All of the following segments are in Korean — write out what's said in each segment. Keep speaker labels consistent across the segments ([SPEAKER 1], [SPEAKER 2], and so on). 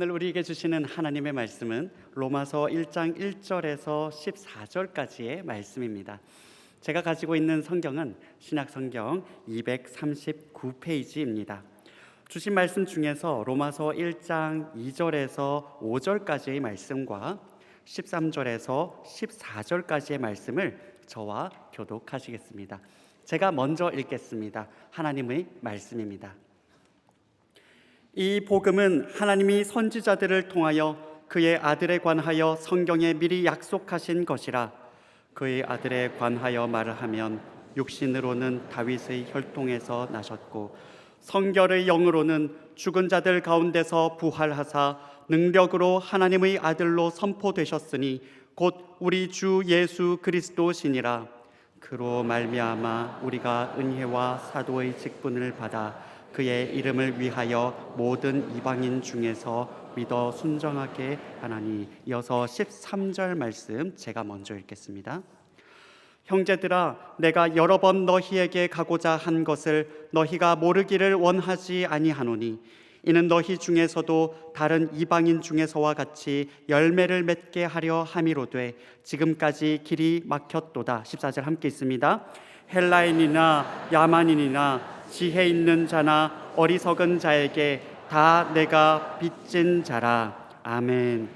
[SPEAKER 1] 오늘 우리에게 주시는 하나님의 말씀은 로마서 1장 1절에서 14절까지의 말씀입니다. 제가 가지고 있는 성경은 신약성경 239페이지입니다. 주신 말씀 중에서 로마서 1장 2절에서 5절까지의 말씀과 13절에서 14절까지의 말씀을 저와 교독하시겠습니다. 제가 먼저 읽겠습니다. 하나님의 말씀입니다. 이 복음은 하나님이 선지자들을 통하여 그의 아들에 관하여 성경에 미리 약속하신 것이라. 그의 아들에 관하여 말을 하면 육신으로는 다윗의 혈통에서 나셨고 성결의 영으로는 죽은 자들 가운데서 부활하사 능력으로 하나님의 아들로 선포되셨으니 곧 우리 주 예수 그리스도시니라. 그로 말미암아 우리가 은혜와 사도의 직분을 받아 그의 이름을 위하여 모든 이방인 중에서 믿어 순종하게 하나니. 이어서 13절 말씀 제가 먼저 읽겠습니다. 형제들아, 내가 여러 번 너희에게 가고자 한 것을 너희가 모르기를 원하지 아니하노니 이는 너희 중에서도 다른 이방인 중에서와 같이 열매를 맺게 하려 함이로되 지금까지 길이 막혔도다. 14절 함께 있습니다. 헬라인이나 야만인이나 지혜 있는 자나 어리석은 자에게 다 내가 빚진 자라. 아멘.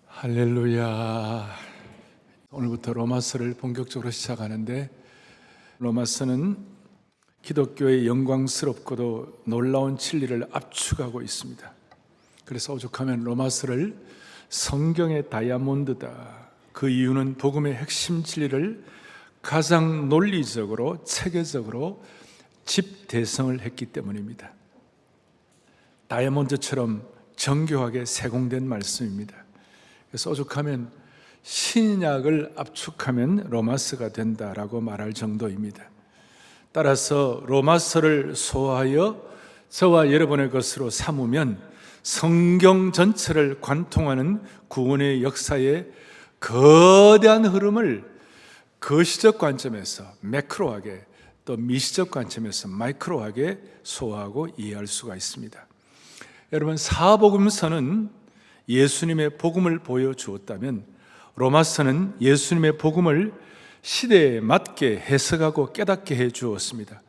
[SPEAKER 2] 할렐루야. 오늘부터 로마서를 본격적으로 시작하는데, 로마서는 기독교의 영광스럽고도 놀라운 진리를 압축하고 있습니다. 그래서 오죽하면 로마서를 성경의 다이아몬드다. 그 이유는 복음의 핵심 진리를 가장 논리적으로 체계적으로 집대성을 했기 때문입니다. 다이아몬드처럼 정교하게 세공된 말씀입니다. 그래서 오죽하면 신약을 압축하면 로마서가 된다라고 말할 정도입니다. 따라서 로마서를 소화하여 저와 여러분의 것으로 삼으면 성경 전체를 관통하는 구원의 역사의 거대한 흐름을 거시적 관점에서 매크로하게, 또 미시적 관점에서 마이크로하게 소화하고 이해할 수가 있습니다. 여러분, 사복음서는 예수님의 복음을 보여주었다면 로마서는 예수님의 복음을 시대에 맞게 해석하고 깨닫게 해 주었습니다.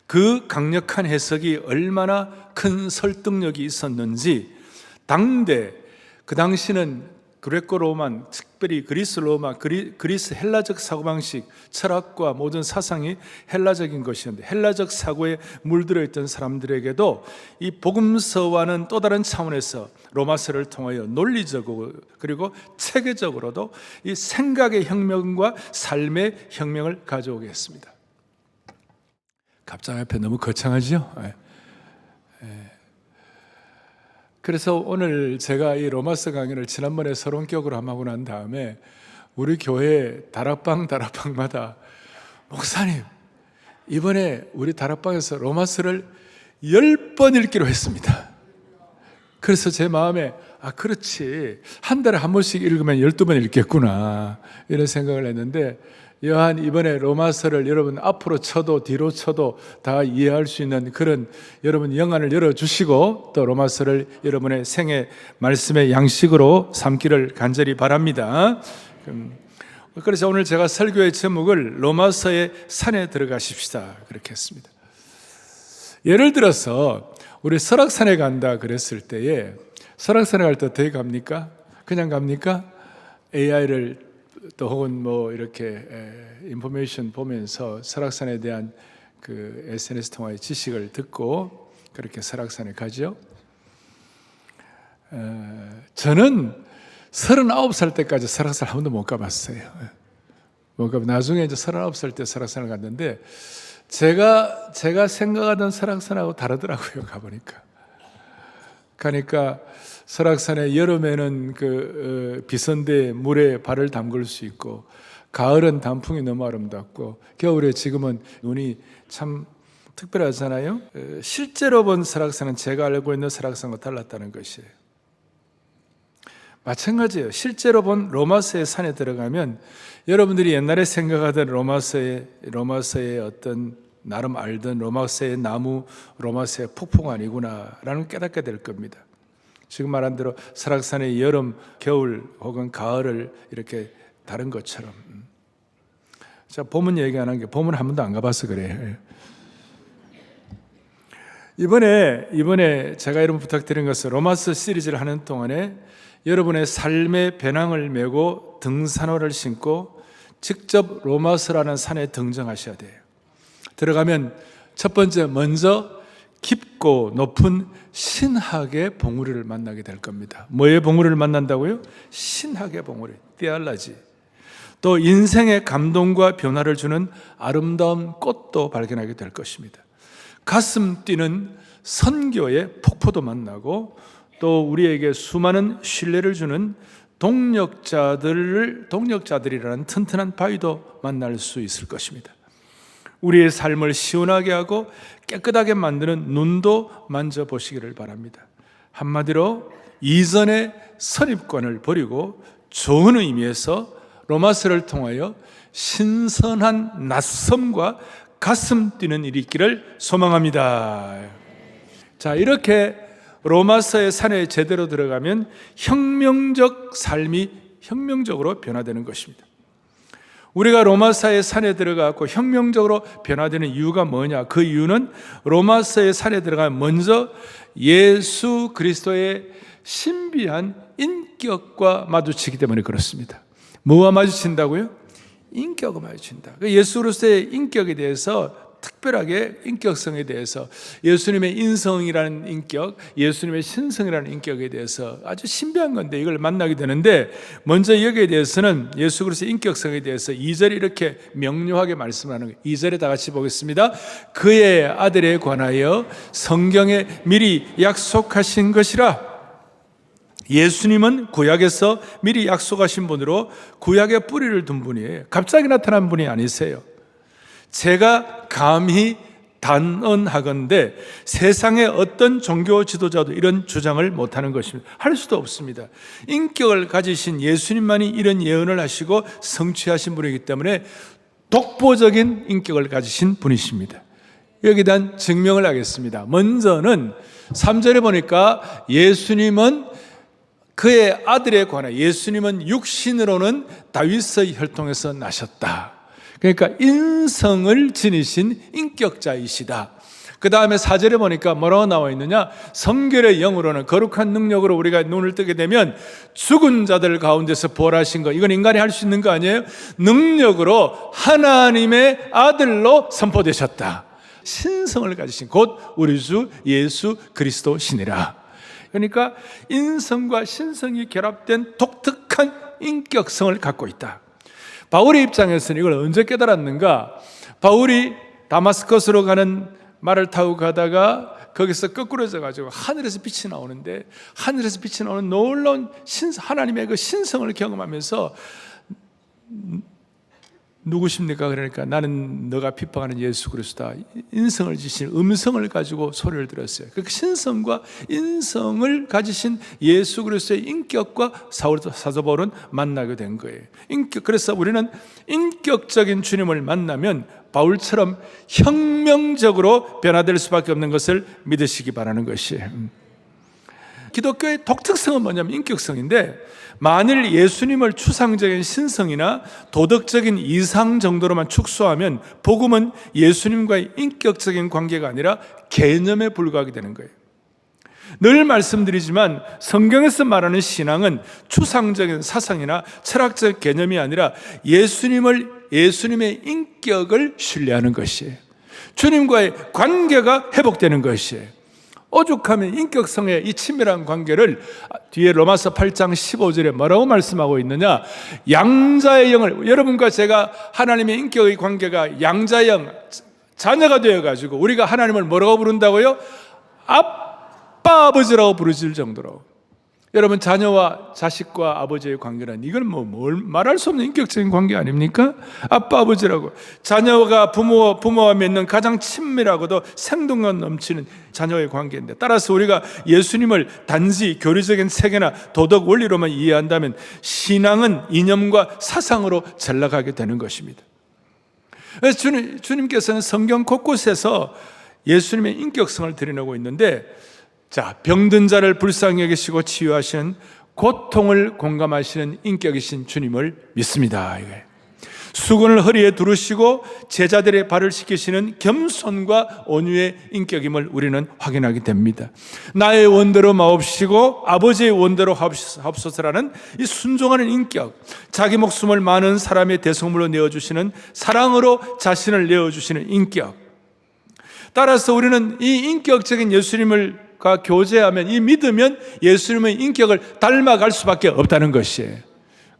[SPEAKER 2] 그 강력한 해석이 얼마나 큰 설득력이 있었는지 당대, 그 당시는 그레코 로만, 특별히 그리스 로마, 그리스 헬라적 사고방식, 철학과 모든 사상이 헬라적인 것이었는데 헬라적 사고에 물들어 있던 사람들에게도 이 복음서와는 또 다른 차원에서 로마서를 통하여 논리적으로 그리고 체계적으로도 이 생각의 혁명과 삶의 혁명을 가져오게 했습니다. 갑자기 앞에 너무 거창하죠? 그래서 오늘 제가 이 로마서 강의를 지난번에 서론격으로 하고 난 다음에 우리 교회 다락방마다 목사님, 이번에 우리 다락방에서 로마서를 10번 읽기로 했습니다. 그래서 제 마음에 그렇지, 한 달에 한 번씩 읽으면 12번 읽겠구나 이런 생각을 했는데, 여한 이번에 로마서를 여러분 앞으로 쳐도 뒤로 쳐도 다 이해할 수 있는 그런 여러분 영안을 열어주시고 또 로마서를 여러분의 생애 말씀의 양식으로 삼기를 간절히 바랍니다. 그래서 오늘 제가 설교의 제목을 로마서의 산에 들어가십시다 그렇게 했습니다. 예를 들어서 우리 설악산에 간다 그랬을 때에, 설악산에 갈 때 어떻게 갑니까? 그냥 갑니까? AI를 또 혹은 뭐 이렇게 인포메이션 보면서 설악산에 대한 그 SNS 통화의 지식을 듣고 그렇게 설악산에 가죠. 저는 39살 때까지 설악산 한 번도 못 가봤어요. 나중에 이제 39살 때 설악산을 갔는데 제가 생각하던 설악산하고 다르더라고요. 가니까 설악산에 여름에는 그 비선대 물에 발을 담글 수 있고, 가을은 단풍이 너무 아름답고, 겨울에 지금은 눈이 참 특별하잖아요. 실제로 본 설악산은 제가 알고 있는 설악산과 달랐다는 것이에요. 마찬가지예요. 실제로 본 로마서의 산에 들어가면 여러분들이 옛날에 생각하던 로마서의 어떤 나름 알던 로마서의 나무, 로마서의 폭포가 아니구나라는 깨닫게 될 겁니다. 지금 말한 대로 설악산의 여름, 겨울 혹은 가을을 이렇게 다른 것처럼. 자, 봄은 얘기 안 한 게, 봄은 한 번도 안 가봐서 그래요. 이번에 제가 여러분 부탁드린 것은 로마서 시리즈를 하는 동안에 여러분의 삶의 배낭을 메고 등산화를 신고 직접 로마서라는 산에 등정하셔야 돼요. 들어가면 첫 번째 먼저 깊고 높은 신학의 봉우리를 만나게 될 겁니다. 뭐의 봉우리를 만난다고요? 신학의 봉우리, theology. 또 인생의 감동과 변화를 주는 아름다운 꽃도 발견하게 될 것입니다. 가슴 뛰는 선교의 폭포도 만나고 또 우리에게 수많은 신뢰를 주는 동력자들이라는 튼튼한 바위도 만날 수 있을 것입니다. 우리의 삶을 시원하게 하고 깨끗하게 만드는 눈도 만져보시기를 바랍니다. 한마디로 이전의 선입관을 버리고 좋은 의미에서 로마서를 통하여 신선한 낯섦과 가슴 뛰는 일이 있기를 소망합니다. 자, 이렇게 로마서의 산에 제대로 들어가면 혁명적 삶이 혁명적으로 변화되는 것입니다. 우리가 로마서의 산에 들어가고 혁명적으로 변화되는 이유가 뭐냐? 그 이유는 로마서의 산에 들어가면 먼저 예수 그리스도의 신비한 인격과 마주치기 때문에 그렇습니다. 뭐와 마주친다고요? 인격과 마주친다. 예수 그리스도의 인격에 대해서, 특별하게 인격성에 대해서, 예수님의 인성이라는 인격, 예수님의 신성이라는 인격에 대해서 아주 신비한 건데 이걸 만나게 되는데, 먼저 여기에 대해서는 예수 그리스도의 인격성에 대해서 2절에 이렇게 명료하게 말씀하는 거예요. 2절에 다 같이 보겠습니다. 그의 아들에 관하여 성경에 미리 약속하신 것이라. 예수님은 구약에서 미리 약속하신 분으로 구약의 뿌리를 둔 분이에요. 갑자기 나타난 분이 아니세요. 제가 감히 단언하건대 세상의 어떤 종교 지도자도 이런 주장을 못하는 것입니다. 할 수도 없습니다. 인격을 가지신 예수님만이 이런 예언을 하시고 성취하신 분이기 때문에 독보적인 인격을 가지신 분이십니다. 여기에 대한 증명을 하겠습니다. 먼저는 3절에 보니까 예수님은 그의 아들에 관해, 예수님은 육신으로는 다윗의 혈통에서 나셨다. 그러니까 인성을 지니신 인격자이시다. 그 다음에 4절에 보니까 뭐라고 나와 있느냐? 성결의 영으로는, 거룩한 능력으로 우리가 눈을 뜨게 되면 죽은 자들 가운데서 부활하신 거, 이건 인간이 할 수 있는 거 아니에요? 능력으로 하나님의 아들로 선포되셨다. 신성을 가지신 곧 우리 주 예수 그리스도시니라. 그러니까 인성과 신성이 결합된 독특한 인격성을 갖고 있다. 바울의 입장에서는 이걸 언제 깨달았는가? 바울이 다마스커스로 가는 말을 타고 가다가 거기서 거꾸로져 가지고 하늘에서 빛이 나오는데, 하늘에서 빛이 나오는 놀라운 하나님의 그 신성을 경험하면서 누구십니까? 그러니까 나는 너가 핍박하는 예수 그리스도다. 인성을 지신 음성을 가지고 소리를 들었어요. 그 신성과 인성을 가지신 예수 그리스도의 인격과 사도 바울은 만나게 된 거예요. 그래서 우리는 인격적인 주님을 만나면 바울처럼 혁명적으로 변화될 수밖에 없는 것을 믿으시기 바라는 것이에요. 기독교의 독특성은 뭐냐면 인격성인데, 만일 예수님을 추상적인 신성이나 도덕적인 이상 정도로만 축소하면 복음은 예수님과의 인격적인 관계가 아니라 개념에 불과하게 되는 거예요. 늘 말씀드리지만 성경에서 말하는 신앙은 추상적인 사상이나 철학적 개념이 아니라 예수님의 인격을 신뢰하는 것이에요. 주님과의 관계가 회복되는 것이에요. 오죽하면 인격성의 이 친밀한 관계를 뒤에 로마서 8장 15절에 뭐라고 말씀하고 있느냐? 양자의 영을, 여러분과 제가 하나님의 인격의 관계가 양자의 영, 자녀가 되어가지고 우리가 하나님을 뭐라고 부른다고요? 아빠 아버지라고 부르실 정도로. 여러분, 자녀와 자식과 아버지의 관계는 이건 뭘 말할 수 없는 인격적인 관계 아닙니까? 아빠 아버지라고. 자녀가 부모와 맺는 가장 친밀하고도 생동감 넘치는 자녀의 관계인데, 따라서 우리가 예수님을 단지 교리적인 세계나 도덕 원리로만 이해한다면 신앙은 이념과 사상으로 전락하게 되는 것입니다. 그래서 주님께서는 성경 곳곳에서 예수님의 인격성을 드러내고 있는데, 자, 병든 자를 불쌍히 여기시고 치유하시는, 고통을 공감하시는 인격이신 주님을 믿습니다. 수건을 허리에 두르시고 제자들의 발을 씻기시는 겸손과 온유의 인격임을 우리는 확인하게 됩니다. 나의 원대로 마옵시고 아버지의 원대로 하옵소서라는 이 순종하는 인격, 자기 목숨을 많은 사람의 대속물로 내어주시는, 사랑으로 자신을 내어주시는 인격. 따라서 우리는 이 인격적인 예수님을 교제하면, 이 믿으면 예수님의 인격을 닮아갈 수밖에 없다는 것이에요.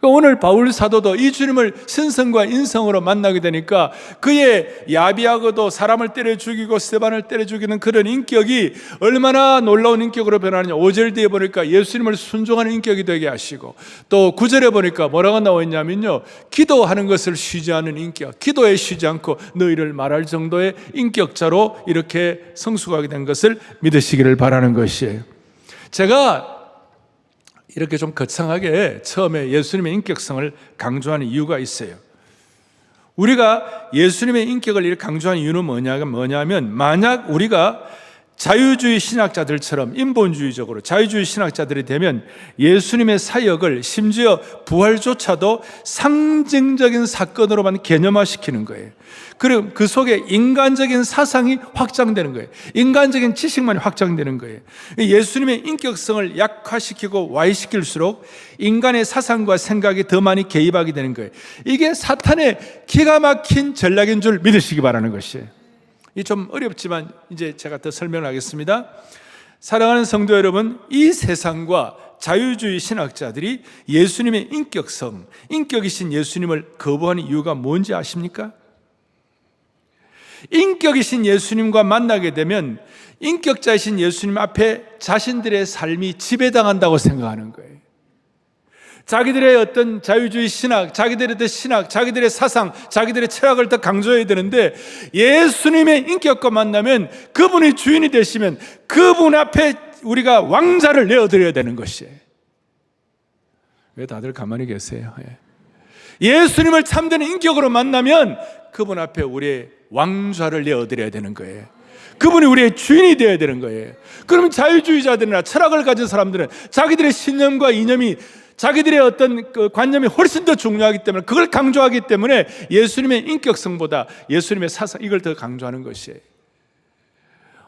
[SPEAKER 2] 오늘 바울 사도도 이 주님을 신성과 인성으로 만나게 되니까 그의 야비하고도 사람을 때려 죽이고 스데반을 때려 죽이는 그런 인격이 얼마나 놀라운 인격으로 변하느냐. 5절 뒤에 보니까 예수님을 순종하는 인격이 되게 하시고, 또 9절에 보니까 뭐라고 나와 있냐면요, 기도하는 것을 쉬지 않는 인격, 기도에 쉬지 않고 너희를 말할 정도의 인격자로 이렇게 성숙하게 된 것을 믿으시기를 바라는 것이에요. 제가 이렇게 좀 거창하게 처음에 예수님의 인격성을 강조하는 이유가 있어요. 우리가 예수님의 인격을 이렇게 강조하는 이유는 뭐냐면, 만약 우리가 자유주의 신학자들처럼 인본주의적으로 자유주의 신학자들이 되면 예수님의 사역을, 심지어 부활조차도 상징적인 사건으로만 개념화시키는 거예요. 그럼 그 속에 인간적인 사상이 확장되는 거예요. 인간적인 지식만 확장되는 거예요. 예수님의 인격성을 약화시키고 와해시킬수록 인간의 사상과 생각이 더 많이 개입하게 되는 거예요. 이게 사탄의 기가 막힌 전략인 줄 믿으시기 바라는 것이에요. 이 좀 어렵지만 이제 제가 더 설명하겠습니다. 사랑하는 성도 여러분, 이 세상과 자유주의 신학자들이 예수님의 인격성, 인격이신 예수님을 거부하는 이유가 뭔지 아십니까? 인격이신 예수님과 만나게 되면 인격자이신 예수님 앞에 자신들의 삶이 지배당한다고 생각하는 거예요. 자기들의 어떤 자유주의 신학, 자기들의 어떤 신학, 자기들의 사상, 자기들의 철학을 더 강조해야 되는데, 예수님의 인격과 만나면, 그분이 주인이 되시면 그분 앞에 우리가 왕자를 내어드려야 되는 것이에요. 왜 다들 가만히 계세요? 예수님을 참된 인격으로 만나면 그분 앞에 우리의 왕좌를 내어드려야 되는 거예요. 그분이 우리의 주인이 되어야 되는 거예요. 그러면 자유주의자들이나 철학을 가진 사람들은 자기들의 신념과 이념이, 자기들의 어떤 그 관념이 훨씬 더 중요하기 때문에, 그걸 강조하기 때문에 예수님의 인격성보다 예수님의 사상, 이걸 더 강조하는 것이에요.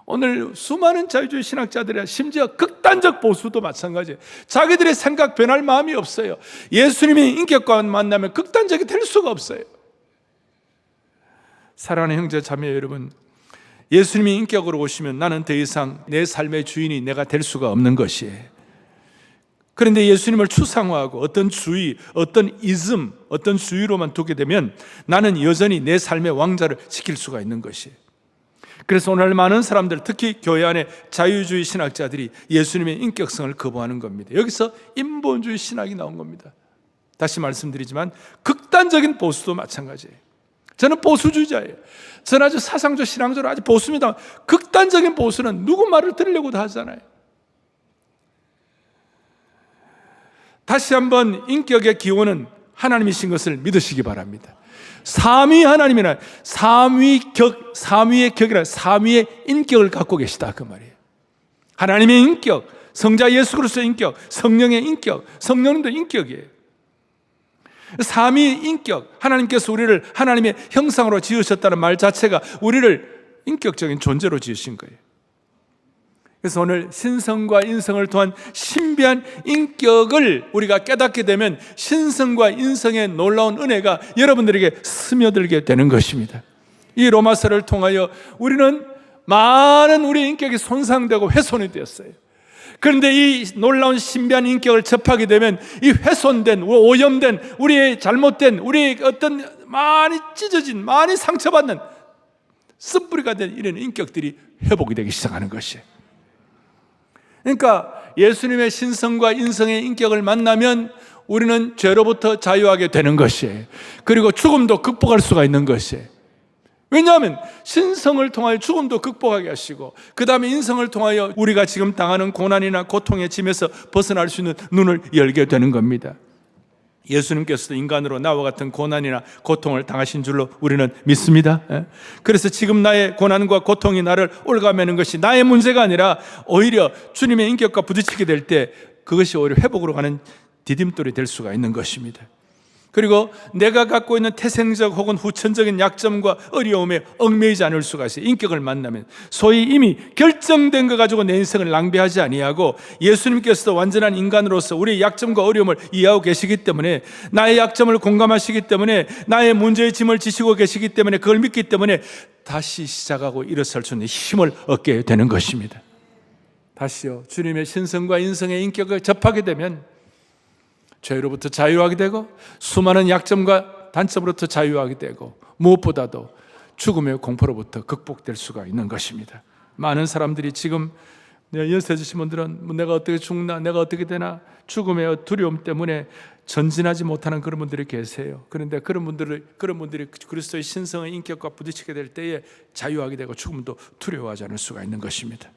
[SPEAKER 2] 오늘 수많은 자유주의 신학자들이, 심지어 극단적 보수도 마찬가지예요. 자기들의 생각 변할 마음이 없어요. 예수님의 인격과 만나면 극단적이 될 수가 없어요. 사랑하는 형제 자매 여러분, 예수님이 인격으로 오시면 나는 더 이상 내 삶의 주인이 내가 될 수가 없는 것이에요. 그런데 예수님을 추상화하고 어떤 주의, 어떤 이즘, 어떤 주의로만 두게 되면 나는 여전히 내 삶의 왕자를 지킬 수가 있는 것이에요. 그래서 오늘 많은 사람들, 특히 교회 안에 자유주의 신학자들이 예수님의 인격성을 거부하는 겁니다. 여기서 인본주의 신학이 나온 겁니다. 다시 말씀드리지만 극단적인 보수도 마찬가지예요. 저는 보수주의자예요. 저는 아주 사상적, 신앙적으로 아주 보수입니다. 극단적인 보수는 누구 말을 들으려고도 하잖아요. 다시 한번 인격의 기원은 하나님이신 것을 믿으시기 바랍니다. 삼위 하나님이나 삼위의 격이라 삼위의 인격을 갖고 계시다, 그 말이에요. 하나님의 인격, 성자 예수 그리스도의 인격, 성령의 인격, 성령님도 인격이에요. 삼위 인격, 하나님께서 우리를 하나님의 형상으로 지으셨다는 말 자체가 우리를 인격적인 존재로 지으신 거예요. 그래서 오늘 신성과 인성을 통한 신비한 인격을 우리가 깨닫게 되면 신성과 인성의 놀라운 은혜가 여러분들에게 스며들게 되는 것입니다. 이 로마서를 통하여 우리는 많은 우리의 인격이 손상되고 훼손이 되었어요. 그런데 이 놀라운 신비한 인격을 접하게 되면 이 훼손된, 오염된, 우리의 잘못된, 우리의 어떤 많이 찢어진, 많이 상처받는 쓴뿌리가 된 이런 인격들이 회복이 되기 시작하는 것이에요. 그러니까 예수님의 신성과 인성의 인격을 만나면 우리는 죄로부터 자유하게 되는 것이에요. 그리고 죽음도 극복할 수가 있는 것이에요. 왜냐하면 신성을 통하여 죽음도 극복하게 하시고, 그 다음에 인성을 통하여 우리가 지금 당하는 고난이나 고통의 짐에서 벗어날 수 있는 눈을 열게 되는 겁니다. 예수님께서도 인간으로 나와 같은 고난이나 고통을 당하신 줄로 우리는 믿습니다. 그래서 지금 나의 고난과 고통이 나를 올가매는 것이 나의 문제가 아니라 오히려 주님의 인격과 부딪히게 될 때 그것이 오히려 회복으로 가는 디딤돌이 될 수가 있는 것입니다. 그리고 내가 갖고 있는 태생적 혹은 후천적인 약점과 어려움에 얽매이지 않을 수가 있어요. 인격을 만나면 소위 이미 결정된 거 가지고 내 인생을 낭비하지 아니하고 예수님께서도 완전한 인간으로서 우리의 약점과 어려움을 이해하고 계시기 때문에 나의 약점을 공감하시기 때문에 나의 문제의 짐을 지시고 계시기 때문에 그걸 믿기 때문에 다시 시작하고 일어설 수 있는 힘을 얻게 되는 것입니다. 다시요, 주님의 신성과 인성의 인격을 접하게 되면 죄로부터 자유하게 되고 수많은 약점과 단점으로부터 자유하게 되고 무엇보다도 죽음의 공포로부터 극복될 수가 있는 것입니다. 많은 사람들이 지금 연세드신 분들은 내가 어떻게 죽나, 내가 어떻게 되나 죽음의 두려움 때문에 전진하지 못하는 그런 분들이 계세요. 그런데 그런 분들이 그리스도의 신성의 인격과 부딪히게 될 때에 자유하게 되고 죽음도 두려워하지 않을 수가 있는 것입니다.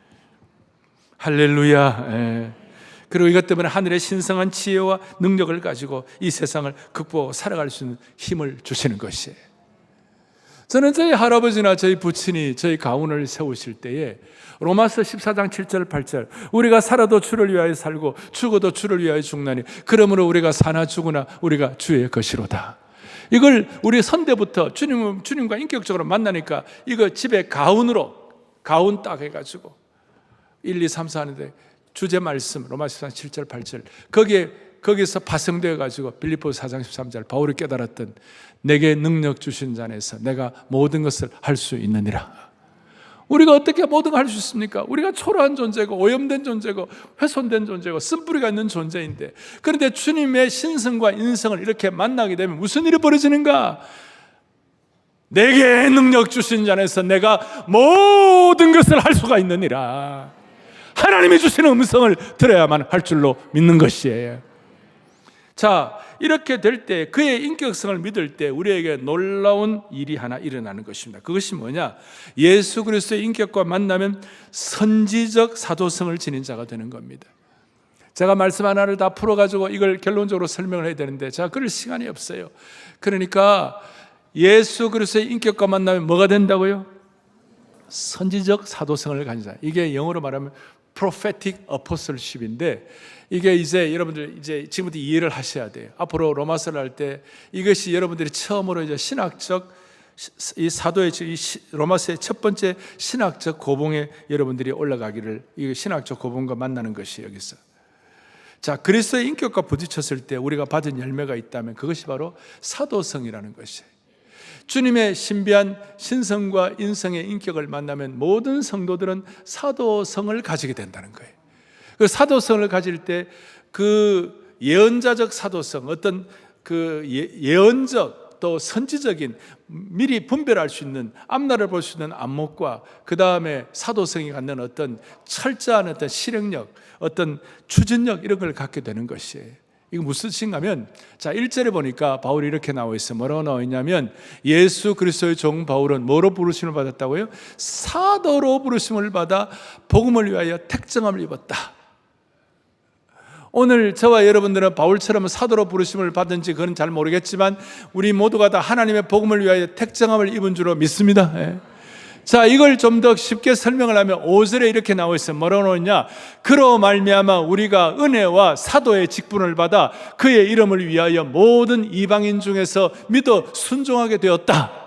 [SPEAKER 2] 할렐루야. 그리고 이것 때문에 하늘의 신성한 지혜와 능력을 가지고 이 세상을 극복하고 살아갈 수 있는 힘을 주시는 것이에요. 저는 저희 할아버지나 저희 부친이 저희 가훈을 세우실 때에 로마서 14장 7절 8절 우리가 살아도 주를 위하여 살고 죽어도 주를 위하여 죽나니 그러므로 우리가 사나 죽으나 우리가 주의 것이로다. 이걸 우리 선대부터 주님과 인격적으로 만나니까 이거 집에 가훈 딱 해가지고 1, 2, 3, 4 하는데 주제 말씀 로마서 7절 8절 거기에서 파생되어 가지고 빌립보서 4장 13절 바울이 깨달았던 내게 능력 주신 자 안에서 내가 모든 것을 할 수 있느니라. 우리가 어떻게 모든 걸 할 수 있습니까? 우리가 초라한 존재고 오염된 존재고 훼손된 존재고 쓴뿌리가 있는 존재인데 그런데 주님의 신성과 인성을 이렇게 만나게 되면 무슨 일이 벌어지는가? 내게 능력 주신 자 안에서 내가 모든 것을 할 수가 있느니라. 하나님이 주시는 음성을 들어야만 할 줄로 믿는 것이에요. 자, 이렇게 될 때 그의 인격성을 믿을 때 우리에게 놀라운 일이 하나 일어나는 것입니다. 그것이 뭐냐? 예수 그리스도의 인격과 만나면 선지적 사도성을 지닌 자가 되는 겁니다. 제가 말씀 하나를 다 풀어가지고 이걸 결론적으로 설명을 해야 되는데 제가 그럴 시간이 없어요. 그러니까 예수 그리스도의 인격과 만나면 뭐가 된다고요? 선지적 사도성을 가진 자. 이게 영어로 말하면 prophetic apostleship인데 이게 이제 여러분들 이제 지금부터 이해를 하셔야 돼요. 앞으로 로마서를 할 때 이것이 여러분들이 처음으로 이제 신학적 이 사도의 이 로마서의 첫 번째 신학적 고봉에 여러분들이 올라가기를 이 신학적 고봉과 만나는 것이 여기서. 자, 그리스도의 인격과 부딪혔을 때 우리가 받은 열매가 있다면 그것이 바로 사도성이라는 것이에요. 주님의 신비한 신성과 인성의 인격을 만나면 모든 성도들은 사도성을 가지게 된다는 거예요. 그 사도성을 가질 때 그 예언자적 사도성, 어떤 그 예언적 또 선지적인 미리 분별할 수 있는 앞날을 볼 수 있는 안목과 그 다음에 사도성이 갖는 어떤 철저한 어떤 실행력, 어떤 추진력 이런 걸 갖게 되는 것이에요. 이거 무슨 뜻인가 하면 자 1절에 보니까 바울이 이렇게 나와 있어요. 뭐라고 나와 있냐면 예수 그리스도의 종 바울은 뭐로 부르심을 받았다고요? 사도로 부르심을 받아 복음을 위하여 택정함을 입었다. 오늘 저와 여러분들은 바울처럼 사도로 부르심을 받은지 그건 잘 모르겠지만 우리 모두가 다 하나님의 복음을 위하여 택정함을 입은 줄로 믿습니다. 자, 이걸 좀 더 쉽게 설명을 하면 5절에 이렇게 나와 있어요. 뭐라고 나오냐? 그로 말미암아 우리가 은혜와 사도의 직분을 받아 그의 이름을 위하여 모든 이방인 중에서 믿어 순종하게 되었다.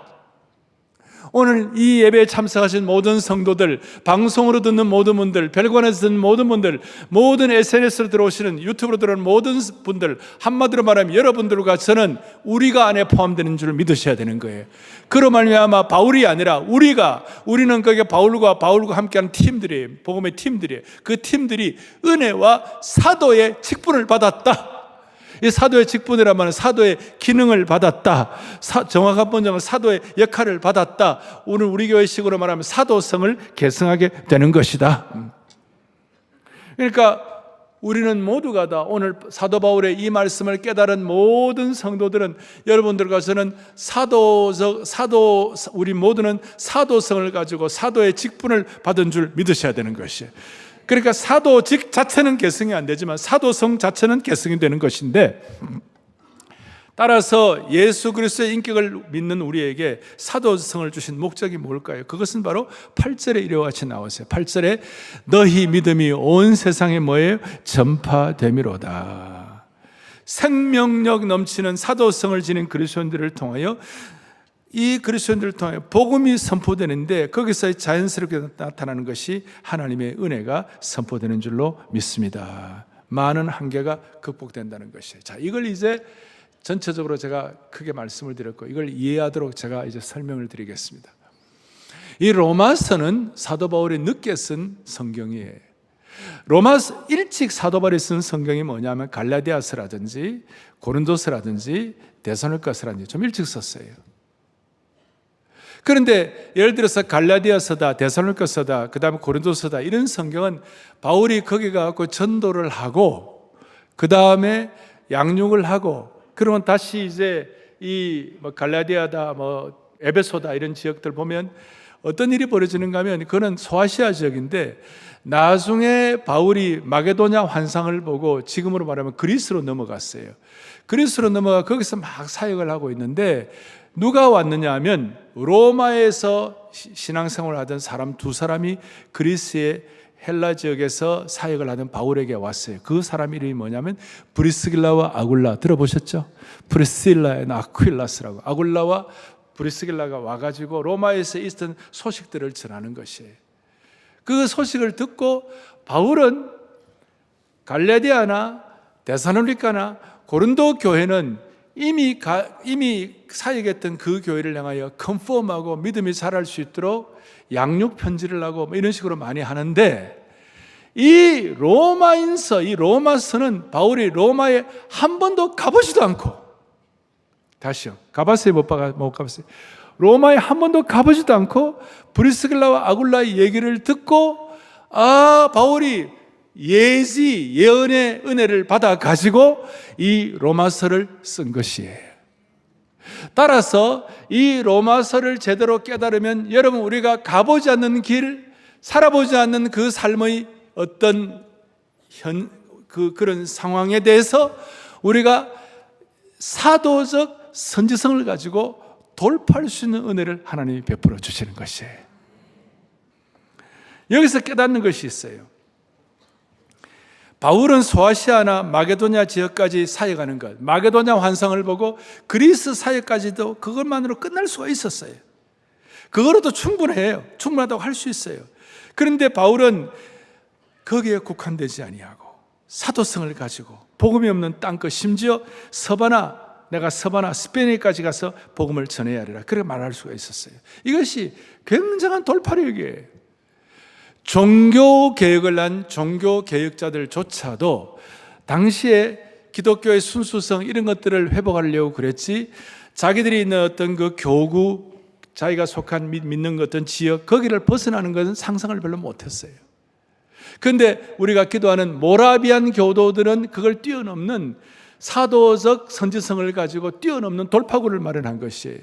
[SPEAKER 2] 오늘 이 예배에 참석하신 모든 성도들, 방송으로 듣는 모든 분들, 별관에서 듣는 모든 분들, 모든 SNS로 들어오시는 유튜브로 들어오는 모든 분들, 한마디로 말하면 여러분들과 저는 우리가 안에 포함되는 줄 믿으셔야 되는 거예요. 그로 말미암아 바울이 아니라 우리는 거기에 바울과 함께하는 팀들이에요. 복음의 팀들이에요. 그 팀들이 은혜와 사도의 직분을 받았다. 이 사도의 직분이란 말은 사도의 기능을 받았다. 정확한 번역은 사도의 역할을 받았다. 오늘 우리 교회식으로 말하면 사도성을 계승하게 되는 것이다. 그러니까 우리는 모두가 다 오늘 사도 바울의 이 말씀을 깨달은 모든 성도들은 여러분들과 저는 우리 모두는 사도성을 가지고 사도의 직분을 받은 줄 믿으셔야 되는 것이에요. 그러니까 사도직 자체는 계승이 안 되지만 사도성 자체는 계승이 되는 것인데 따라서 예수 그리스도의 인격을 믿는 우리에게 사도성을 주신 목적이 뭘까요? 그것은 바로 8절에 이와 같이 나오세요. 8절에 너희 믿음이 온 세상에 뭐예요? 전파됨이로다. 생명력 넘치는 사도성을 지닌 그리스도인들을 통하여 이 그리스도인들을 통해 복음이 선포되는데 거기서 자연스럽게 나타나는 것이 하나님의 은혜가 선포되는 줄로 믿습니다. 많은 한계가 극복된다는 것이에요. 자, 이걸 이제 전체적으로 제가 크게 말씀을 드렸고 이걸 이해하도록 제가 이제 설명을 드리겠습니다. 이 로마서는 사도 바울이 늦게 쓴 성경이에요. 로마서 일찍 사도 바울이 쓴 성경이 뭐냐면 갈라디아서라든지 고린도서라든지 데살로니가서라든지 좀 일찍 썼어요. 그런데 예를 들어서 갈라디아서다, 데살로니가서다, 그 다음에 고린도서다 이런 성경은 바울이 거기 가서 전도를 하고 그 다음에 양육을 하고 그러면 다시 이제 이 갈라디아다, 에베소다 이런 지역들 보면 어떤 일이 벌어지는가 하면 그거는 소아시아 지역인데 나중에 바울이 마게도냐 환상을 보고 지금으로 말하면 그리스로 넘어갔어요. 그리스로 넘어가 거기서 막 사역을 하고 있는데 누가 왔느냐 하면 로마에서 신앙생활을 하던 사람 두 사람이 그리스의 헬라 지역에서 사역을 하던 바울에게 왔어요. 그 사람 이름이 뭐냐면 브리스길라와 아굴라 들어보셨죠? 브리스길라의 아퀴라스라고. 아굴라와 브리스길라가 와가지고 로마에서 있었던 소식들을 전하는 것이에요. 그 소식을 듣고 바울은 갈라디아나 데살로니가나 고린도 교회는 이미 사역했던 그 교회를 향하여 컨펌하고 믿음이 자랄 수 있도록 양육 편지를 하고 이런 식으로 많이 하는데 이 로마서는 바울이 로마에 한 번도 가보지도 않고 다시요. 가봤어요? 못 가봤어요? 로마에 한 번도 가보지도 않고 브리스길라와 아굴라의 얘기를 듣고 바울이 예언의 은혜를 받아 가지고 이 로마서를 쓴 것이에요. 따라서 이 로마서를 제대로 깨달으면 여러분 우리가 가보지 않는 길, 살아보지 않는 그 삶의 어떤 그런 상황에 대해서 우리가 사도적 선지성을 가지고 돌파할 수 있는 은혜를 하나님이 베풀어 주시는 것이에요. 여기서 깨닫는 것이 있어요. 바울은 소아시아나 마게도냐 지역까지 사역하는 것, 마게도냐 환상을 보고 그리스 사역까지도 그것만으로 끝날 수가 있었어요. 그거로도 충분해요. 충분하다고 할 수 있어요. 그런데 바울은 거기에 국한되지 아니하고 사도성을 가지고 복음이 없는 땅끝, 심지어 내가 서바나 스페인까지 가서 복음을 전해야 하리라 그렇게 말할 수가 있었어요. 이것이 굉장한 돌파력이에요. 종교개혁을 한 종교개혁자들조차도 당시에 기독교의 순수성 이런 것들을 회복하려고 그랬지 자기들이 있는 어떤 그 교구, 자기가 속한 믿는 어떤 지역 거기를 벗어나는 것은 상상을 별로 못했어요. 그런데 우리가 기도하는 모라비안 교도들은 그걸 뛰어넘는 사도적 선지성을 가지고 뛰어넘는 돌파구를 마련한 것이에요.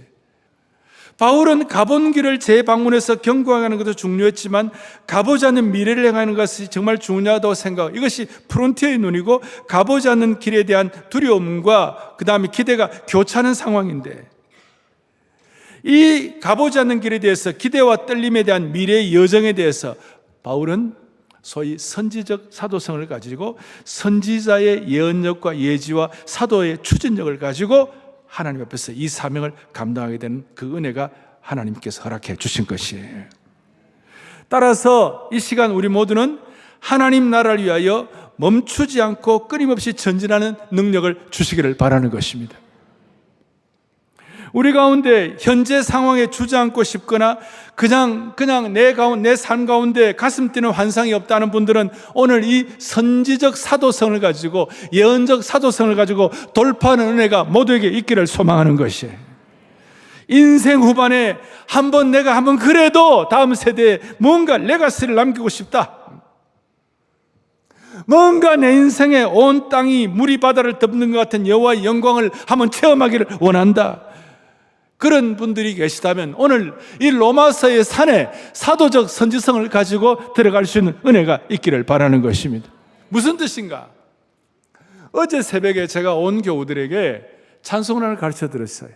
[SPEAKER 2] 바울은 가본 길을 재방문해서 경고하는 것도 중요했지만 가보지 않는 미래를 향하는 것이 정말 중요하다고 생각하고 이것이 프론티어의 눈이고 가보지 않는 길에 대한 두려움과 그 다음에 기대가 교차하는 상황인데 이 가보지 않는 길에 대해서 기대와 떨림에 대한 미래의 여정에 대해서 바울은 소위 선지적 사도성을 가지고 선지자의 예언력과 예지와 사도의 추진력을 가지고 하나님 앞에서 이 사명을 감당하게 되는 그 은혜가 하나님께서 허락해 주신 것이에요. 따라서 이 시간 우리 모두는 하나님 나라를 위하여 멈추지 않고 끊임없이 전진하는 능력을 주시기를 바라는 것입니다. 우리 가운데 현재 상황에 주저앉고 싶거나 그냥 내 삶 가운데 가슴 뛰는 환상이 없다는 분들은 오늘 이 선지적 사도성을 가지고 예언적 사도성을 가지고 돌파하는 은혜가 모두에게 있기를 소망하는 것이에요. 인생 후반에 내가 한번 그래도 다음 세대에 뭔가 레가시를 남기고 싶다. 뭔가 내 인생에 온 땅이 물이 바다를 덮는 것 같은 여호와의 영광을 한번 체험하기를 원한다. 그런 분들이 계시다면 오늘 이 로마서의 산에 사도적 선지성을 가지고 들어갈 수 있는 은혜가 있기를 바라는 것입니다. 무슨 뜻인가? 어제 새벽에 제가 온 교우들에게 찬송을 하나 가르쳐 드렸어요.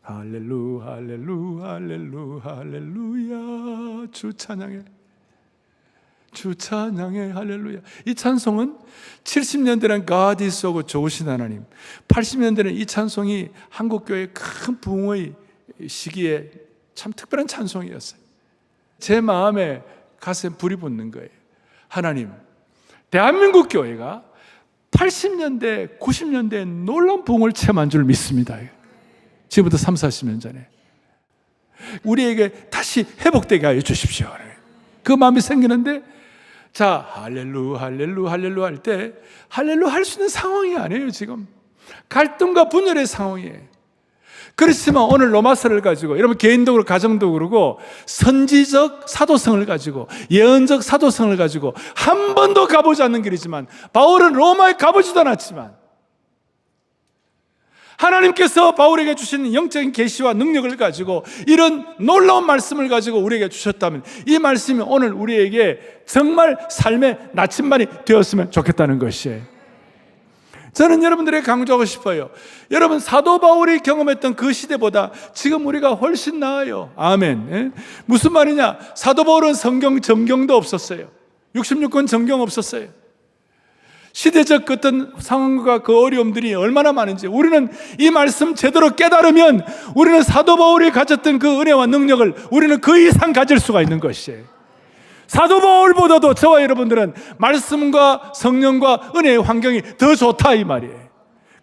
[SPEAKER 2] 할렐루 할렐루 할렐루 할렐루야 주 찬양해 주 찬양해 할렐루야. 이 찬송은 70년대는 God is so good, 좋으신 하나님, 80년대는 이 찬송이 한국교회의 큰 부흥의 시기에 참 특별한 찬송이었어요. 제 마음에 가슴에 불이 붙는 거예요. 하나님, 대한민국 교회가 80년대, 90년대에 놀라운 부흥을 체험한 줄 믿습니다. 지금부터 3, 40년 전에 우리에게 다시 회복되게 하여 주십시오. 그 마음이 생기는데, 자, 할렐루 할렐루 할렐루 할 때 할렐루 할 수 있는 상황이 아니에요. 지금 갈등과 분열의 상황이에요. 그렇지만 오늘 로마서를 가지고, 여러분 개인적으로 가정도 그러고 선지적 사도성을 가지고 예언적 사도성을 가지고 한 번도 가보지 않는 길이지만, 바울은 로마에 가보지도 않았지만 하나님께서 바울에게 주신 영적인 계시와 능력을 가지고 이런 놀라운 말씀을 가지고 우리에게 주셨다면, 이 말씀이 오늘 우리에게 정말 삶의 나침반이 되었으면 좋겠다는 것이에요. 저는 여러분들에게 강조하고 싶어요. 여러분, 사도 바울이 경험했던 그 시대보다 지금 우리가 훨씬 나아요. 아멘. 예? 무슨 말이냐? 사도 바울은 성경 정경도 없었어요. 66권 정경 없었어요. 시대적 어떤 상황과 그 어려움들이 얼마나 많은지, 우리는 이 말씀 제대로 깨달으면 우리는 사도 바울이 가졌던 그 은혜와 능력을 우리는 그 이상 가질 수가 있는 것이에요. 사도 바울보다도 저와 여러분들은 말씀과 성령과 은혜의 환경이 더 좋다 이 말이에요.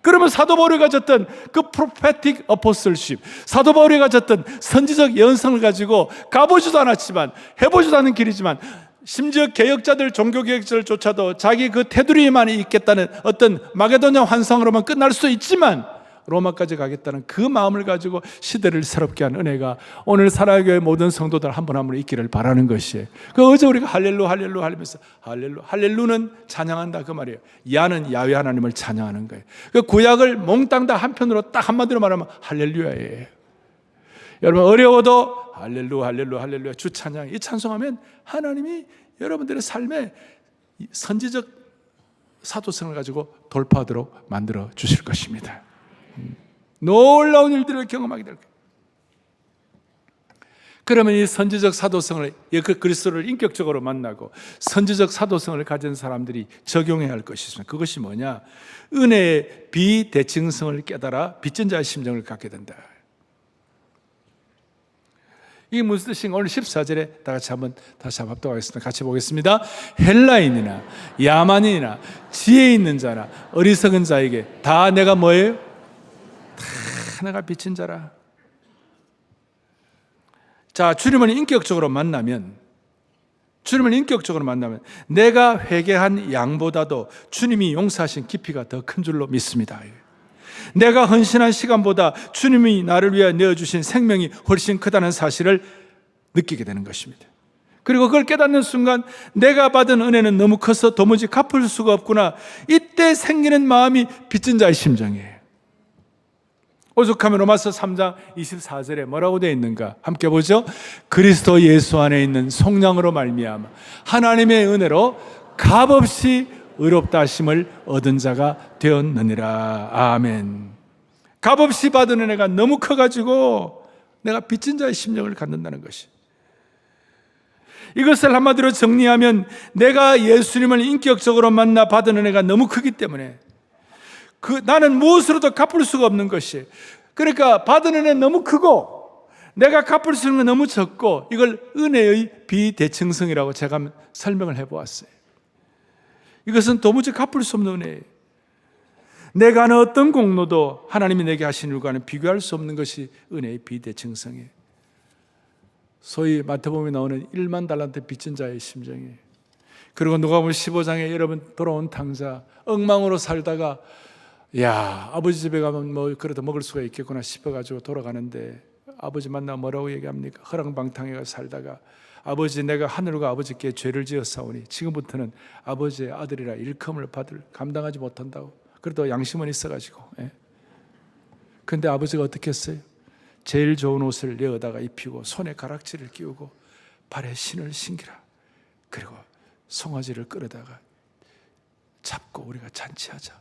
[SPEAKER 2] 그러면 사도 바울이 가졌던 그 prophetic apostleship, 사도 바울이 가졌던 선지적 예언성을 가지고 가보지도 않았지만, 해보지도 않은 길이지만, 심지어 개혁자들, 종교개혁자들조차도 자기 그 테두리에만 있겠다는 어떤 마게도냐 환상으로만 끝날 수 있지만 로마까지 가겠다는 그 마음을 가지고 시대를 새롭게 한 은혜가 오늘 사랑교회 모든 성도들 한 분 한 분 있기를 바라는 것이에요. 그 어제 우리가 할렐루 할렐루 하면서 할렐루는 찬양한다 그 말이에요. 야는 야훼 하나님을 찬양하는 거예요. 그 구약을 몽땅 다 한편으로 딱 한마디로 말하면 할렐루야예요. 여러분 어려워도 할렐루 할렐루 할렐루야 주 찬양, 이 찬송하면 하나님이 여러분들의 삶에 선지적 사도성을 가지고 돌파하도록 만들어 주실 것입니다. 놀라운 일들을 경험하게 될 거예요. 그러면 이 선지적 사도성을, 그리스도를 인격적으로 만나고 선지적 사도성을 가진 사람들이 적용해야 할 것이 있습니다. 그것이 뭐냐? 은혜의 비대칭성을 깨달아 빚진 자의 심정을 갖게 된다. 이게 무슨 뜻인가? 오늘 14절에 다시 한번 합독하겠습니다. 같이 보겠습니다. 헬라인이나 야만인이나 지혜 있는 자나 어리석은 자에게 다 내가 뭐예요? 다 내가 빚진 자라. 자, 주님을 인격적으로 만나면 내가 회개한 양보다도 주님이 용서하신 깊이가 더 큰 줄로 믿습니다. 내가 헌신한 시간보다 주님이 나를 위해 내어주신 생명이 훨씬 크다는 사실을 느끼게 되는 것입니다. 그리고 그걸 깨닫는 순간 내가 받은 은혜는 너무 커서 도무지 갚을 수가 없구나. 이때 생기는 마음이 빚진 자의 심정이에요. 오죽하면 로마서 3장 24절에 뭐라고 되어 있는가? 함께 보죠. 그리스도 예수 안에 있는 속량으로 말미암아 하나님의 은혜로 값없이 의롭다 하심을 얻은 자가 되었느니라. 아멘. 값없이 받은 은혜가 너무 커가지고 내가 빚진 자의 심령을 갖는다는 것이, 이것을 한마디로 정리하면 내가 예수님을 인격적으로 만나 받은 은혜가 너무 크기 때문에 나는 무엇으로도 갚을 수가 없는 것이, 그러니까 받은 은혜 너무 크고 내가 갚을 수 있는 건 너무 적고, 이걸 은혜의 비대칭성이라고 제가 설명을 해보았어요. 이것은 도무지 갚을 수 없는 은혜예요. 내가 하는 어떤 공로도 하나님이 내게 하신 일과는 비교할 수 없는 것이 은혜의 비대칭성이에요. 소위 마태복음에 나오는 1만 달란트 빚진 자의 심정이에요. 그리고 누가복음 15장에 여러분 돌아온 탕자, 엉망으로 살다가 야, 아버지 집에 가면 뭐 그래도 먹을 수가 있겠구나 싶어가지고 돌아가는데 아버지 만나 뭐라고 얘기합니까? 허랑방탕해가 살다가 아버지, 내가 하늘과 아버지께 죄를 지었사오니 지금부터는 아버지의 아들이라 일컬음을 감당하지 못한다고. 그래도 양심은 있어가지고. 그런데 아버지가 어떻게 했어요? 제일 좋은 옷을 내어다가 입히고 손에 가락지를 끼우고 발에 신을 신기라. 그리고 송아지를 끌어다가 잡고 우리가 잔치하자.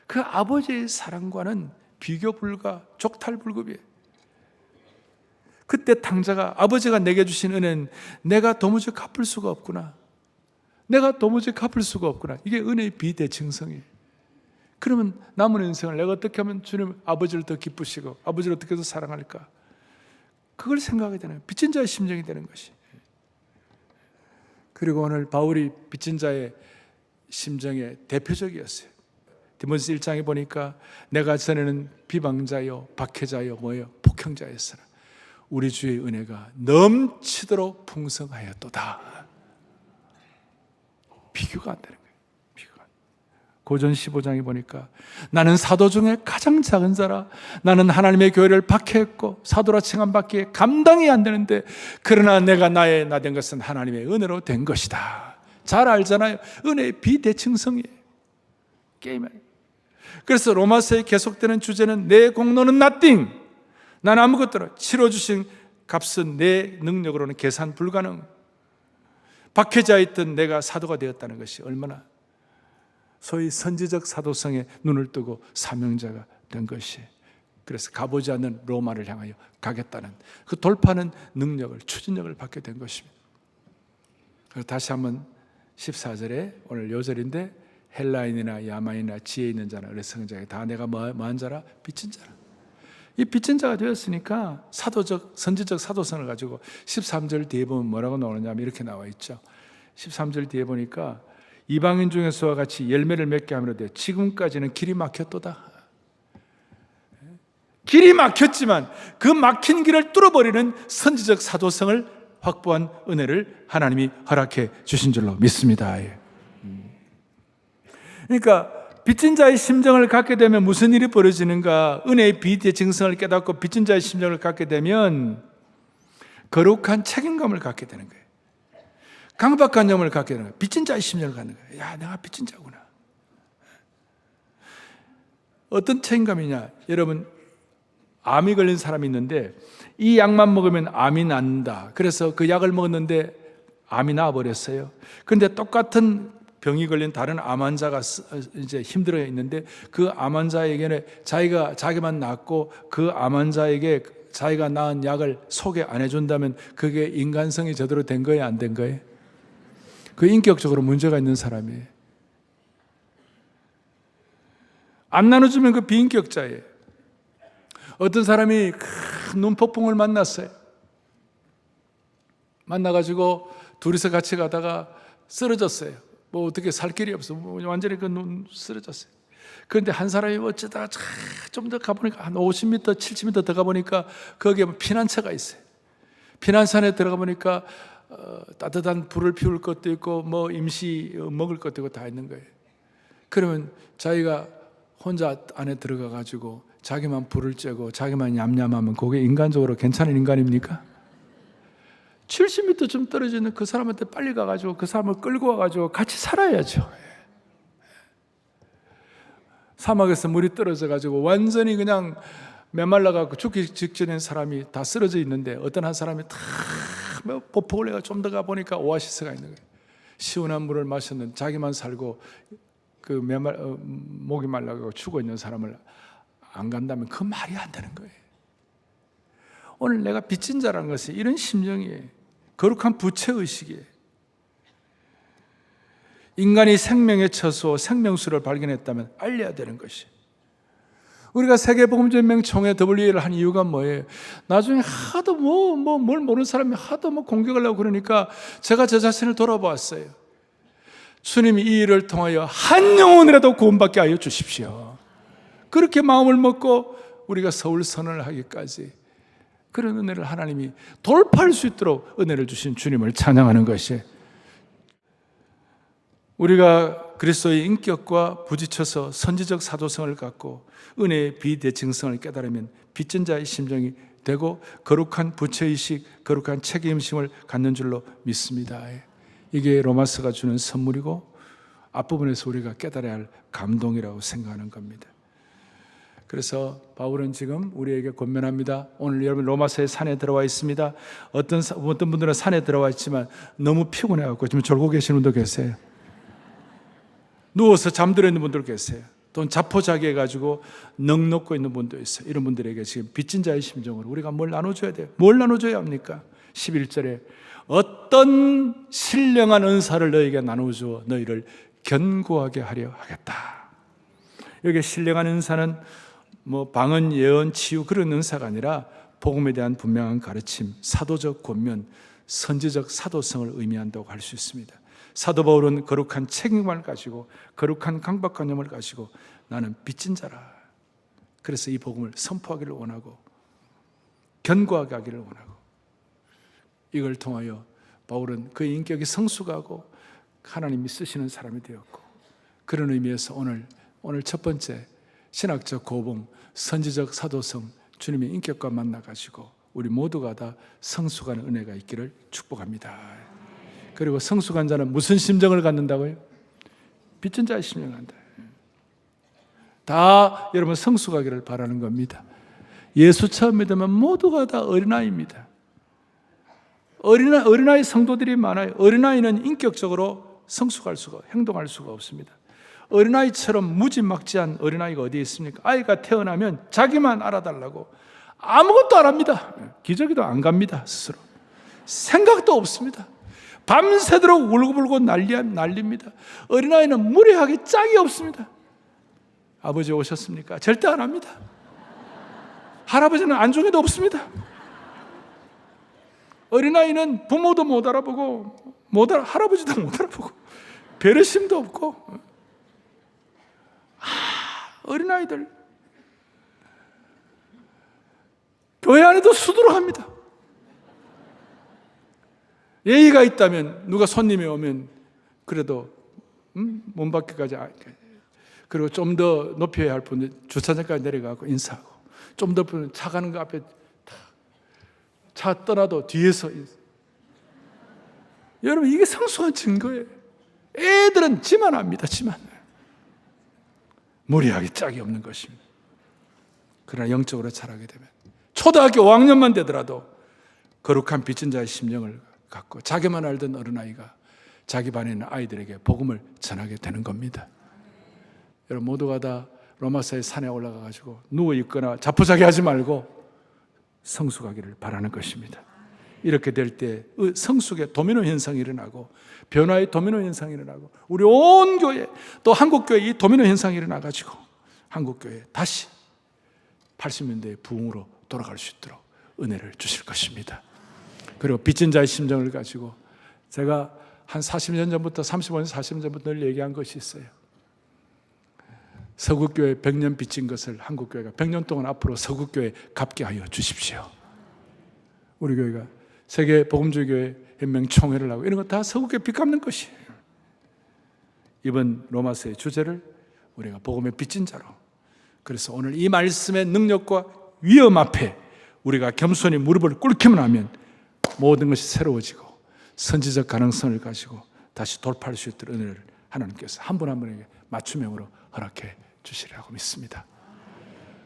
[SPEAKER 2] 그 아버지의 사랑과는 비교 불가, 족탈불급이에요. 그때 탕자가 아버지가 내게 주신 은혜는 내가 도무지 갚을 수가 없구나. 내가 도무지 갚을 수가 없구나. 이게 은혜의 비대칭성이에요. 그러면 남은 인생을 내가 어떻게 하면 주님 아버지를 더 기쁘시고 아버지를 어떻게 더 사랑할까? 그걸 생각하게 되는 빚진 자의 심정이 되는 것이. 그리고 오늘 바울이 빚진 자의 심정의 대표적이었어요. 디모데 1장에 보니까 내가 전에는 비방자요 박해자요 뭐요 폭행자였으나 우리 주의 은혜가 넘치도록 풍성하였도다. 비교가 안 되는 거예요. 비교가. 고전 15장에 보니까 나는 사도 중에 가장 작은 자라. 나는 하나님의 교회를 박해했고 사도라 칭함받기에 감당이 안 되는데 그러나 내가 나의 나 된 것은 하나님의 은혜로 된 것이다. 잘 알잖아요. 은혜의 비대칭성이에요. 게임에. 그래서 로마서에 계속되는 주제는 내 공로는 nothing. 난 아무것도 치러주신 값은 내 능력으로는 계산 불가능. 박해자였던 내가 사도가 되었다는 것이 얼마나 소위 선지적 사도성에 눈을 뜨고 사명자가 된 것이. 그래서 가보지 않는 로마를 향하여 가겠다는 그 돌파하는 능력을, 추진력을 받게 된 것입니다. 그래서 다시 한번 14절에 오늘 요절인데 헬라인이나 야만이나 지혜 있는 자나 의성자에게 다 내가 뭐한 자라? 빚진 자라. 이 빚진 자가 되었으니까 사도적, 선지적 사도성을 가지고 13절 뒤에 보면 뭐라고 나오느냐면 이렇게 나와 있죠. 13절 뒤에 보니까 이방인 중에서와 같이 열매를 맺게 함이로되 지금까지는 길이 막혔도다. 길이 막혔지만 그 막힌 길을 뚫어버리는 선지적 사도성을 확보한 은혜를 하나님이 허락해 주신 줄로 믿습니다. 그러니까 빚진 자의 심정을 갖게 되면 무슨 일이 벌어지는가? 은혜의 비대칭성을 깨닫고 빚진 자의 심정을 갖게 되면 거룩한 책임감을 갖게 되는 거예요. 강박한 점을 갖게 되는 거예요. 빚진 자의 심정을 갖는 거예요. 야, 내가 빚진 자구나. 어떤 책임감이냐? 여러분, 암이 걸린 사람이 있는데 이 약만 먹으면 암이 낫는다. 그래서 그 약을 먹었는데 암이 나와버렸어요. 그런데 똑같은 병이 걸린 다른 암 환자가 이제 힘들어 있는데 그 암 환자에게는 자기만 낫고 그 암 환자에게 자기가 낳은 약을 소개 안 해준다면 그게 인간성이 제대로 된 거예요, 안 된 거예요? 그 인격적으로 문제가 있는 사람이에요. 안 나눠주면 그 비인격자예요. 어떤 사람이 큰 눈폭풍을 만났어요. 만나가지고 둘이서 같이 가다가 쓰러졌어요. 뭐 어떻게 살 길이 없어. 완전히 그 눈 쓰러졌어요. 그런데 한 사람이 어쩌다가 좀 더 가보니까 한 50m, 70m 더 가보니까 거기에 피난처가 있어요. 피난산에 들어가 보니까 따뜻한 불을 피울 것도 있고 뭐 임시 먹을 것도 있고 다 있는 거예요. 그러면 자기가 혼자 안에 들어가 가지고 자기만 불을 쬐고 자기만 얌얌하면 그게 인간적으로 괜찮은 인간입니까? 70m 좀 떨어져 있는 그 사람한테 빨리 가가지고 그 사람을 끌고 와가지고 같이 살아야죠. 사막에서 물이 떨어져가지고 완전히 그냥 메말라가지고 죽기 직전인 사람이 다 쓰러져 있는데 어떤 한 사람이 다 보폭을 해가 좀 더 가보니까 오아시스가 있는 거예요. 시원한 물을 마셨는데 자기만 살고 그 목이 말라가지고 죽어 있는 사람을 안 간다면 그 말이 안 되는 거예요. 오늘 내가 빚진 자라는 것이 이런 심정이에요. 거룩한 부채의식이에요. 인간이 생명의 처소, 생명수를 발견했다면 알려야 되는 것이. 우리가 세계복음전맹총회 WA를 한 이유가 뭐예요? 나중에 하도 뭘 모르는 사람이 하도 공격하려고 그러니까 제가 저 자신을 돌아보았어요. 주님이 이 일을 통하여 한 영혼이라도 구원받게 하여 주십시오. 그렇게 마음을 먹고 우리가 서울 선언을 하기까지 그런 은혜를 하나님이 돌파할 수 있도록 은혜를 주신 주님을 찬양하는 것이, 우리가 그리스도의 인격과 부딪혀서 선지적 사도성을 갖고 은혜의 비대칭성을 깨달으면 빚진 자의 심정이 되고 거룩한 부채의식, 거룩한 책임심을 갖는 줄로 믿습니다. 이게 로마서가 주는 선물이고 앞부분에서 우리가 깨달아야 할 감동이라고 생각하는 겁니다. 그래서 바울은 지금 우리에게 권면합니다. 오늘 여러분 로마서의 산에 들어와 있습니다. 어떤 분들은 산에 들어와 있지만 너무 피곤해갖고 지금 졸고 계시는 분도 계세요. 누워서 잠들어 있는 분들 계세요. 또는 자포자기해 가지고 넋놓고 있는 분도 있어요. 이런 분들에게 지금 빚진 자의 심정으로 우리가 뭘 나눠줘야 돼요? 뭘 나눠줘야 합니까? 11절에 어떤 신령한 은사를 너희에게 나눠주어 너희를 견고하게 하려 하겠다. 여기 신령한 은사는 뭐 방언, 예언, 치유 그런 은사가 아니라 복음에 대한 분명한 가르침, 사도적 권면, 선지적 사도성을 의미한다고 할 수 있습니다. 사도 바울은 거룩한 책임감을 가지고 거룩한 강박관념을 가지고 나는 빚진 자라. 그래서 이 복음을 선포하기를 원하고 견고하게 하기를 원하고 이걸 통하여 바울은 그의 인격이 성숙하고 하나님이 쓰시는 사람이 되었고 그런 의미에서 오늘 첫 번째 신학적 고봉, 선지적 사도성, 주님의 인격과 만나가지고 우리 모두가 다 성숙한 은혜가 있기를 축복합니다. 그리고 성숙한 자는 무슨 심정을 갖는다고요? 빚진 자의 심정을 갖는다. 다 여러분 성숙하기를 바라는 겁니다. 예수 처음 믿으면 모두가 다 어린아이입니다. 어린아이 성도들이 많아요. 어린아이는 인격적으로 성숙할 수가, 행동할 수가 없습니다. 어린아이처럼 무지막지한 어린아이가 어디에 있습니까? 아이가 태어나면 자기만 알아달라고 아무것도 안 합니다. 기저귀도 안 갑니다. 스스로 생각도 없습니다. 밤새도록 울고불고 난립니다. 어린아이는 무례하게 짝이 없습니다. 아버지 오셨습니까? 절대 안 합니다. 할아버지는 안중에도 없습니다. 어린아이는 부모도 못 알아보고 할아버지도 못 알아보고 배려심도 없고 어린아이들 교회 안에도 수두룩합니다. 예의가 있다면 누가 손님이 오면 그래도 문 밖에까지 그리고 좀 더 높여야 할 분들 주차장까지 내려가고 인사하고 좀 더 차 가는 거 앞에 차 떠나도 뒤에서 여러분 이게 성숙한 증거예요. 애들은 지만 합니다. 지만 무리하게 짝이 없는 것입니다. 그러나 영적으로 자라게 되면 초등학교 5학년만 되더라도 거룩한 빚진 자의 심령을 갖고 자기만 알던 어린아이가 자기 반에 있는 아이들에게 복음을 전하게 되는 겁니다. 여러분 모두가 다 로마서의 산에 올라가가지고 누워있거나 자포자기하지 말고 성숙하기를 바라는 것입니다. 이렇게 될 때 성숙의 도미노 현상이 일어나고 변화의 도미노 현상이 일어나고 우리 온 교회 또 한국교회 이 도미노 현상이 일어나가지고 한국교회 다시 80년대의 부흥으로 돌아갈 수 있도록 은혜를 주실 것입니다. 그리고 빚진 자의 심정을 가지고 제가 한 40년 전부터 35년 40년 전부터 늘 얘기한 것이 있어요. 서구교회 100년 빚진 것을 한국교회가 100년 동안 앞으로 서구교회 갚게 하여 주십시오. 우리 교회가 세계 복음주의교회 연맹총회를 하고 이런 거 다 서구교회 빚 갚는 것이에요. 이번 로마서의 주제를 우리가 복음의 빚진 자로, 그래서 오늘 이 말씀의 능력과 위험 앞에 우리가 겸손히 무릎을 꿇기만 하면 모든 것이 새로워지고 선지적 가능성을 가지고 다시 돌파할 수 있도록 은혜를 하나님께서 한 분 한 분에게 맞춤형으로 허락해 주시리라고 믿습니다.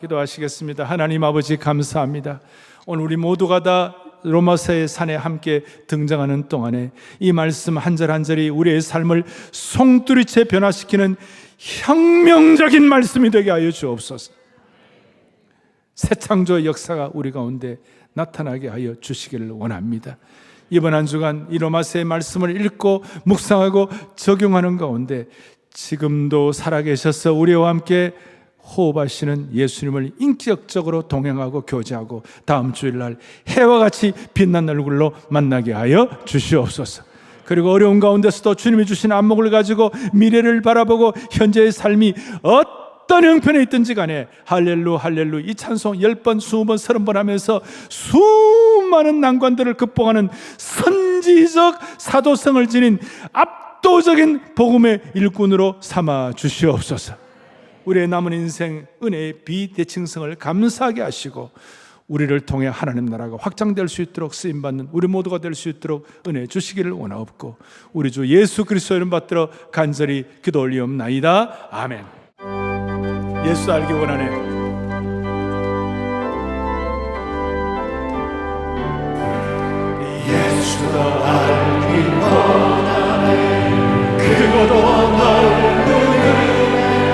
[SPEAKER 2] 기도하시겠습니다. 하나님 아버지 감사합니다. 오늘 우리 모두가 다 로마서의 산에 함께 등장하는 동안에 이 말씀 한 절 한 절이 우리의 삶을 송두리째 변화시키는 혁명적인 말씀이 되게 하여 주옵소서. 새 창조의 역사가 우리 가운데 나타나게 하여 주시기를 원합니다. 이번 한 주간 이 로마서의 말씀을 읽고 묵상하고 적용하는 가운데 지금도 살아계셔서 우리와 함께 호흡하시는 예수님을 인격적으로 동행하고 교제하고 다음 주일날 해와 같이 빛난 얼굴로 만나게 하여 주시옵소서. 그리고 어려운 가운데서도 주님이 주신 안목을 가지고 미래를 바라보고 현재의 삶이 어떤 형편에 있든지 간에 할렐루 할렐루 이 찬송 10번 20번 30번 하면서 수많은 난관들을 극복하는 선지적 사도성을 지닌 압도적인 복음의 일꾼으로 삼아 주시옵소서. 우리의 남은 인생 은혜의 비대칭성을 감사하게 하시고 우리를 통해 하나님 나라가 확장될 수 있도록 쓰임받는 우리 모두가 될 수 있도록 은혜 주시기를 원하옵고 우리 주 예수 그리스도 이름 받들어 간절히 기도 올리옵나이다. 아멘. 예수 알기 원하네. 예수 알기 원하네. 그것도 널 누리라.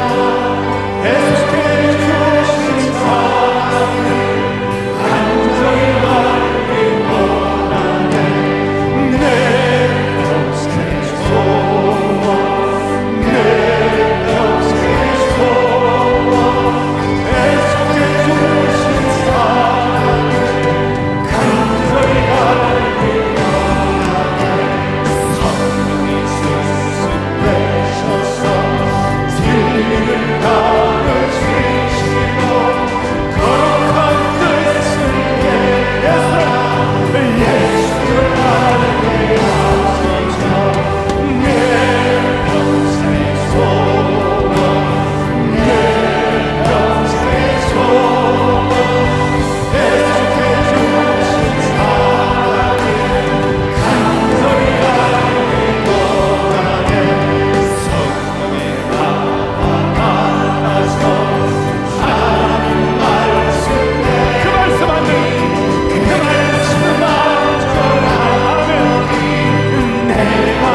[SPEAKER 1] 우리가